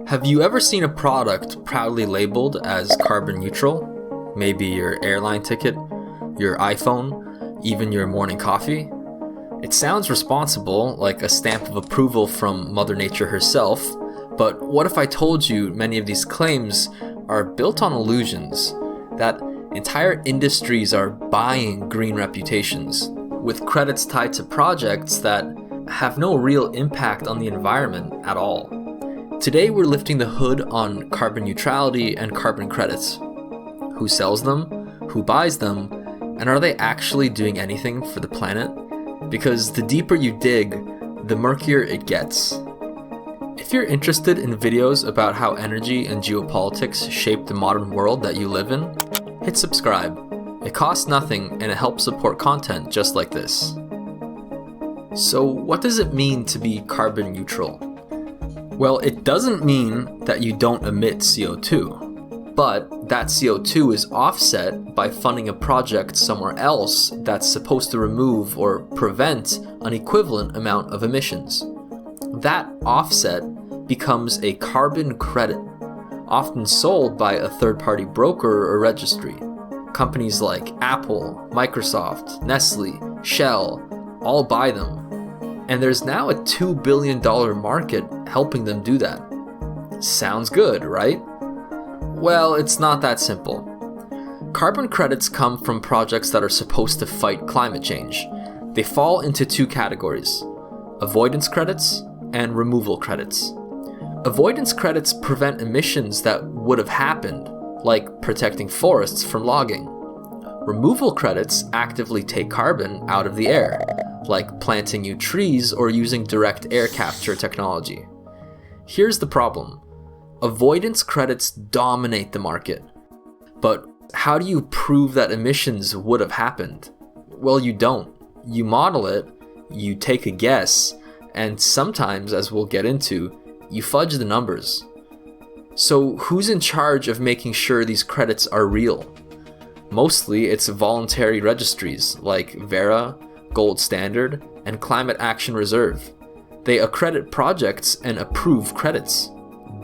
Have you ever seen a product proudly labeled as carbon neutral? Maybe your airline ticket, your iPhone, even your morning coffee? It sounds responsible, like a stamp of approval from Mother Nature herself, but what if I told you many of these claims are built on illusions, that entire industries are buying green reputations, with credits tied to projects that have no real impact on the environment at all? Today we're lifting the hood on carbon neutrality and carbon credits. Who sells them? Who buys them? And are they actually doing anything for the planet? Because the deeper you dig, the murkier it gets. If you're interested in videos about how energy and geopolitics shape the modern world that you live in, hit subscribe. It costs nothing and it helps support content just like this. So what does it mean to be carbon neutral? Well, it doesn't mean that you don't emit CO2, but that CO2 is offset by funding a project somewhere else that's supposed to remove or prevent an equivalent amount of emissions. That offset becomes a carbon credit, often sold by a third-party broker or registry. Companies like Apple, Microsoft, Nestle, Shell all buy them. And there's now a $2 billion market helping them do that. Sounds good, right? Well, it's not that simple. Carbon credits come from projects that are supposed to fight climate change. They fall into two categories: avoidance credits and removal credits. Avoidance credits prevent emissions that would have happened, like protecting forests from logging. Removal credits actively take carbon out of the air, like planting new trees or using direct air capture technology. Here's the problem. Avoidance credits dominate the market. But how do you prove that emissions would have happened? Well, you don't. You model it, you take a guess, and sometimes, as we'll get into, you fudge the numbers. So who's in charge of making sure these credits are real? Mostly it's voluntary registries like Verra, Gold Standard, and Climate Action Reserve. They accredit projects and approve credits.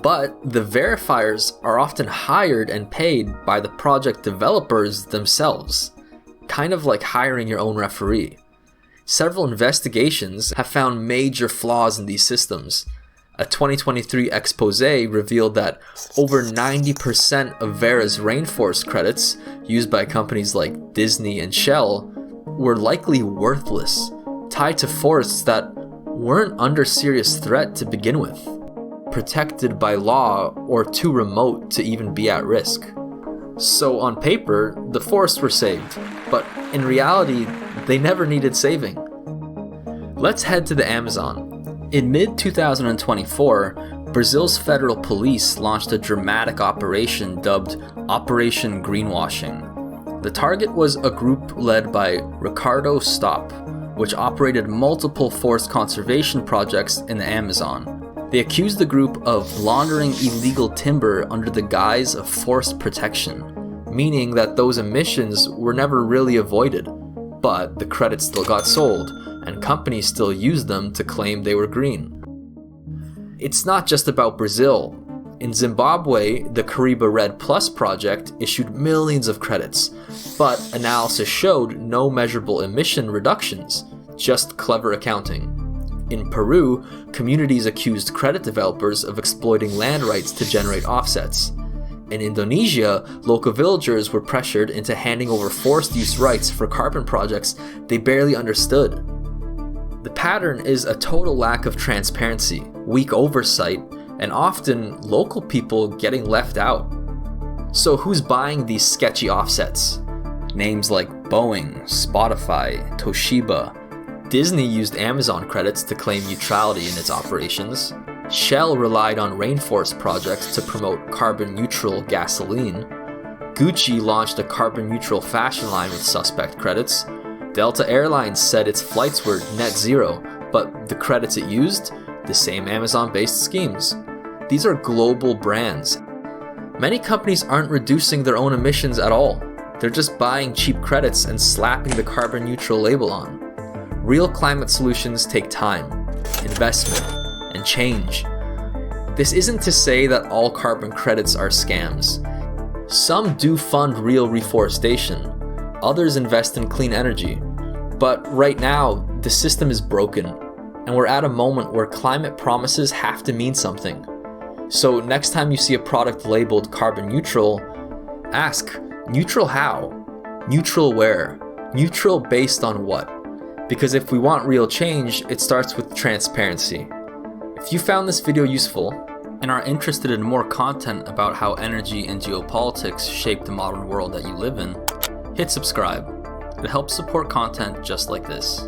But the verifiers are often hired and paid by the project developers themselves, kind of like hiring your own referee. Several investigations have found major flaws in these systems. A 2023 expose revealed that over 90% of Verra's rainforest credits, used by companies like Disney and Shell, were likely worthless, tied to forests that weren't under serious threat to begin with, protected by law or too remote to even be at risk. So on paper, the forests were saved, but in reality, they never needed saving. Let's head to the Amazon. In mid-2024, Brazil's federal police launched a dramatic operation dubbed Operation Greenwashing. The target was a group led by Ricardo Stop, which operated multiple forest conservation projects in the Amazon. They accused the group of laundering illegal timber under the guise of forest protection, meaning that those emissions were never really avoided, but the credits still got sold, and companies still used them to claim they were green. It's not just about Brazil. In Zimbabwe, the Kariba Red Plus project issued millions of credits, but analysis showed no measurable emission reductions, just clever accounting. In Peru, communities accused credit developers of exploiting land rights to generate offsets. In Indonesia, local villagers were pressured into handing over forest use rights for carbon projects they barely understood. The pattern is a total lack of transparency, weak oversight, and often local people getting left out. So who's buying these sketchy offsets? Names like Boeing, Spotify, Toshiba. Disney used Amazon credits to claim neutrality in its operations. Shell relied on rainforest projects to promote carbon-neutral gasoline. Gucci launched a carbon-neutral fashion line with suspect credits. Delta Airlines said its flights were net zero, but the credits it used? The same Amazon-based schemes. These are global brands. Many companies aren't reducing their own emissions at all. They're just buying cheap credits and slapping the carbon-neutral label on. Real climate solutions take time, investment, and change. This isn't to say that all carbon credits are scams. Some do fund real reforestation, others invest in clean energy. But right now, the system is broken, and we're at a moment where climate promises have to mean something. So next time you see a product labeled carbon neutral, ask, neutral how? Neutral where? Neutral based on what? Because if we want real change, it starts with transparency. If you found this video useful and are interested in more content about how energy and geopolitics shape the modern world that you live in, hit subscribe. It helps support content just like this.